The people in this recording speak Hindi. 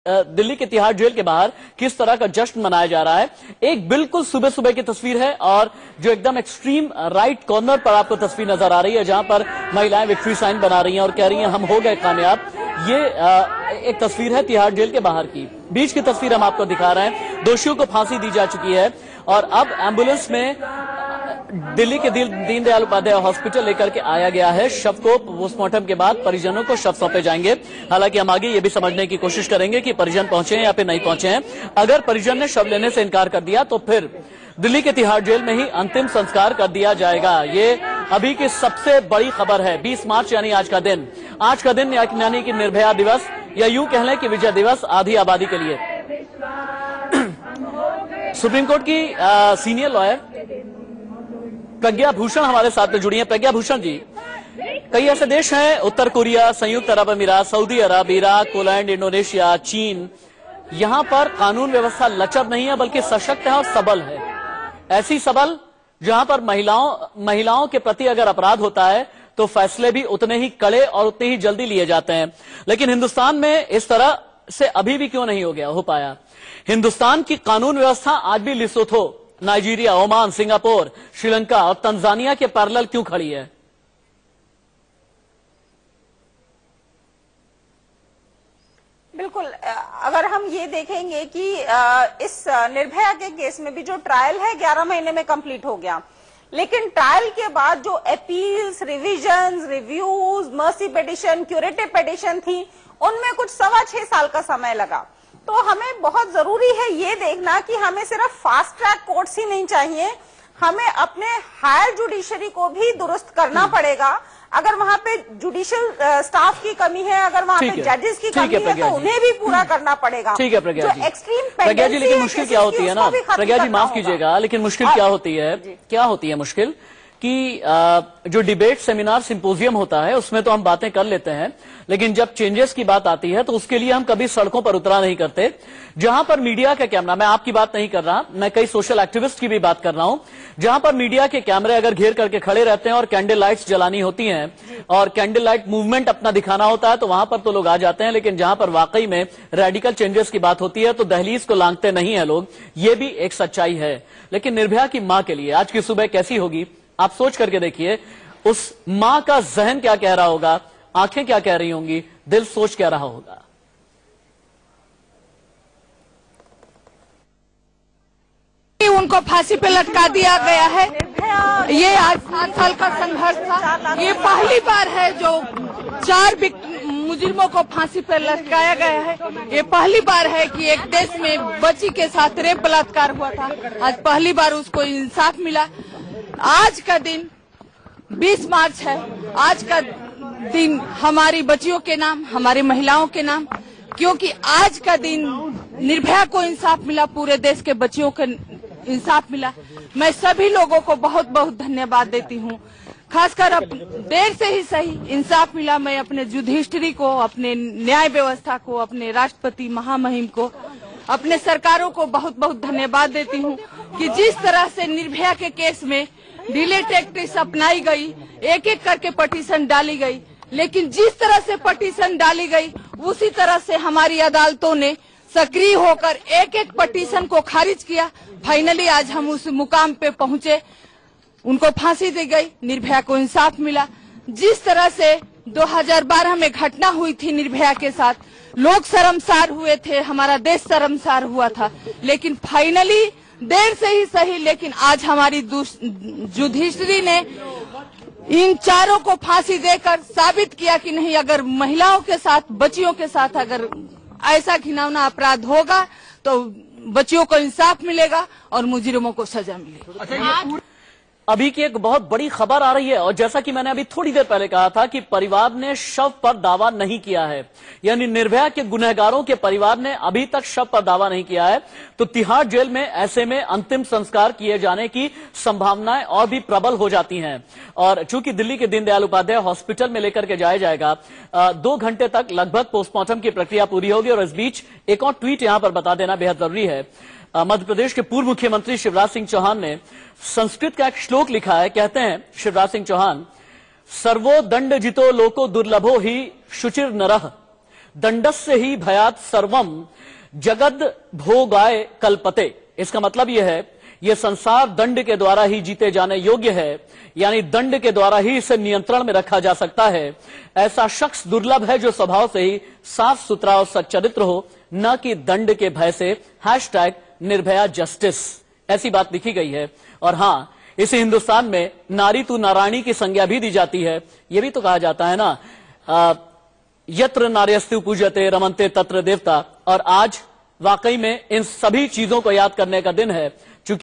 दिल्ली के तिहाड़ जेल के बाहर किस तरह का जश्न मनाया जा रहा है। एक बिल्कुल सुबह सुबह की तस्वीर है और जो एकदम एक्सट्रीम राइट कॉर्नर पर आपको तस्वीर नजर आ रही है, जहां पर महिलाएं विक्ट्री साइन बना रही हैं और कह रही हैं हम हो गए कामयाब। ये एक तस्वीर है तिहाड़ जेल के बाहर की। बीच की तस्वीर हम आपको दिखा रहे हैं। दोषियों को फांसी दी जा चुकी है और अब एम्बुलेंस में दिल्ली के दीनदयाल उपाध्याय हॉस्पिटल लेकर के आया गया है। शव को पोस्टमार्टम के बाद परिजनों को शव सौंपे जाएंगे। हालांकि हम आगे ये भी समझने की कोशिश करेंगे कि परिजन पहुंचे हैं या फिर नहीं पहुंचे हैं। अगर परिजन ने शव लेने से इनकार कर दिया तो फिर दिल्ली के तिहाड़ जेल में ही अंतिम संस्कार कर दिया जाएगा। ये अभी की सबसे बड़ी खबर है। 20 मार्च यानी आज का दिन यानी कि निर्भया दिवस या यूं कह लें कि विजय दिवस आधी आबादी के लिए। सुप्रीम कोर्ट की सीनियर लॉयर प्रज्ञा भूषण हमारे साथ में जुड़ी हैं। प्रज्ञा भूषण जी, कई ऐसे देश हैं, उत्तर कोरिया, संयुक्त अरब अमीरात, सऊदी अरब, इराक, पोलैंड, इंडोनेशिया, चीन, यहां पर कानून व्यवस्था लचर नहीं है बल्कि सशक्त है और सबल है। ऐसी सबल जहां पर महिलाओं के प्रति अगर अपराध होता है तो फैसले भी उतने ही कड़े और उतने ही जल्दी लिए जाते हैं। लेकिन हिंदुस्तान में इस तरह से अभी भी क्यों नहीं हो पाया? हिंदुस्तान की कानून व्यवस्था आज भी लिसोथो, नाइजीरिया, ओमान, सिंगापुर, श्रीलंका और तंजानिया के पैरेलल क्यों खड़ी है? बिल्कुल, अगर हम ये देखेंगे कि इस निर्भया के केस में भी जो ट्रायल है 11 महीने में कंप्लीट हो गया, लेकिन ट्रायल के बाद जो appeals, revisions, reviews, mercy petition, curative petition थी, उनमें कुछ 6.25 साल का समय लगा। तो हमें बहुत जरूरी है ये देखना कि हमें सिर्फ फास्ट ट्रैक कोर्ट्स ही नहीं चाहिए, हमें अपने हायर जुडिशरी को भी दुरुस्त करना पड़ेगा। अगर वहां पे जुडिशियल स्टाफ की कमी है, अगर वहां पे जजेस की कमी है, तो उन्हें भी पूरा करना पड़ेगा। ठीक है प्रज्ञा जी। प्रज्ञा जी, लेकिन मुश्किल क्या होती है ना प्रज्ञा जी, माफ कीजिएगा, लेकिन मुश्किल क्या होती है मुश्किल कि जो डिबेट सेमिनार सिंपोजियम होता है उसमें तो हम बातें कर लेते हैं, लेकिन जब चेंजेस की बात आती है तो उसके लिए हम कभी सड़कों पर उतरा नहीं करते। जहां पर मीडिया का कैमरा, मैं आपकी बात नहीं कर रहा, मैं कई सोशल एक्टिविस्ट की भी बात कर रहा हूं, जहां पर मीडिया के कैमरे अगर घेर करके खड़े रहते हैं और कैंडल लाइट्स जलानी होती हैं और कैंडल लाइट मूवमेंट अपना दिखाना होता है तो वहां पर तो लोग आ जाते हैं, लेकिन जहां पर वाकई में रेडिकल चेंजेस की बात होती है तो दहलीज को लांघते नहीं है लोग। ये भी एक सच्चाई है। लेकिन निर्भया की मां के लिए आज की सुबह कैसी होगी आप सोच करके देखिए। उस मां का जहन क्या कह रहा होगा, आंखें क्या कह रही होंगी, दिल सोच क्या रहा होगा। उनको फांसी पे लटका दिया गया है। ये आज 7 साल का संघर्ष था। ये पहली बार है जो 4 मुजरिमों को फांसी पे लटकाया गया है। ये पहली बार है कि एक देश में बच्ची के साथ रेप बलात्कार हुआ था। आज पहली बार उसको इंसाफ मिला। आज का दिन 20 मार्च है। आज का दिन हमारी बच्चियों के नाम, हमारी महिलाओं के नाम, क्योंकि आज का दिन निर्भया को इंसाफ मिला, पूरे देश के बच्चियों को इंसाफ मिला। मैं सभी लोगों को बहुत बहुत धन्यवाद देती हूँ। खासकर अब देर से ही सही इंसाफ मिला। मैं अपने जुडिशरी को, अपने न्याय व्यवस्था को, अपने राष्ट्रपति महामहिम को, अपने सरकारों को बहुत बहुत धन्यवाद देती हूँ कि जिस तरह से निर्भया के केस में डिले टैक्टिक्स अपनाई गई, एक एक करके पटिशन डाली गई, लेकिन जिस तरह से पटिशन डाली गई उसी तरह से हमारी अदालतों ने सक्रिय होकर एक एक पटिशन को खारिज किया। फाइनली आज हम उस मुकाम पे पहुंचे, उनको फांसी दी गई, निर्भया को इंसाफ मिला। जिस तरह से 2012 में घटना हुई थी निर्भया के साथ, लोग शर्मसार हुए थे, हमारा देश शर्मसार हुआ था, लेकिन फाइनली देर से ही सही, लेकिन आज हमारी जुडिशरी ने इन चारों को फांसी देकर साबित किया कि नहीं, अगर महिलाओं के साथ, बच्चियों के साथ अगर ऐसा घिनौना अपराध होगा तो बच्चियों को इंसाफ मिलेगा और मुजरिमों को सजा मिलेगी। अभी की एक बहुत बड़ी खबर आ रही है और जैसा कि मैंने अभी थोड़ी देर पहले कहा था कि परिवार ने शव पर दावा नहीं किया है, यानी निर्भया के गुनहगारों के परिवार ने अभी तक शव पर दावा नहीं किया है, तो तिहाड़ जेल में ऐसे में अंतिम संस्कार किए जाने की संभावनाएं और भी प्रबल हो जाती हैं। और चूंकि दिल्ली के दीनदयाल उपाध्याय हॉस्पिटल में लेकर के जाया जाएगा, 2 घंटे तक लगभग पोस्टमार्टम की प्रक्रिया पूरी होगी। और इस बीच एक और ट्वीट यहां पर बता देना बेहद जरूरी है। मध्य प्रदेश के पूर्व मुख्यमंत्री शिवराज सिंह चौहान ने संस्कृत का एक श्लोक लिखा है। कहते हैं शिवराज सिंह चौहान, सर्वो दंड जितो लोको दुर्लभो ही शुचिर नरः, दंडस्य ही भयात सर्वम जगद भोगाय कल्पते। इसका मतलब यह है यह संसार दंड के द्वारा ही जीते जाने योग्य है, यानी दंड के द्वारा ही इसे नियंत्रण में रखा जा सकता है। ऐसा शख्स दुर्लभ है जो स्वभाव से ही साफ सुथरा और सच्चरित्र हो, न कि दंड के भय से। #निर्भया जस्टिस, ऐसी बात लिखी गई है। और हां, इसे हिंदुस्तान में नारी तू नारायणी की संज्ञा भी दी जाती है। यह भी तो कहा जाता है ना, यत्र नार्यस्तु पूज्यते रमन्ते तत्र देवता। और आज वाकई में इन सभी चीजों को याद करने का दिन है।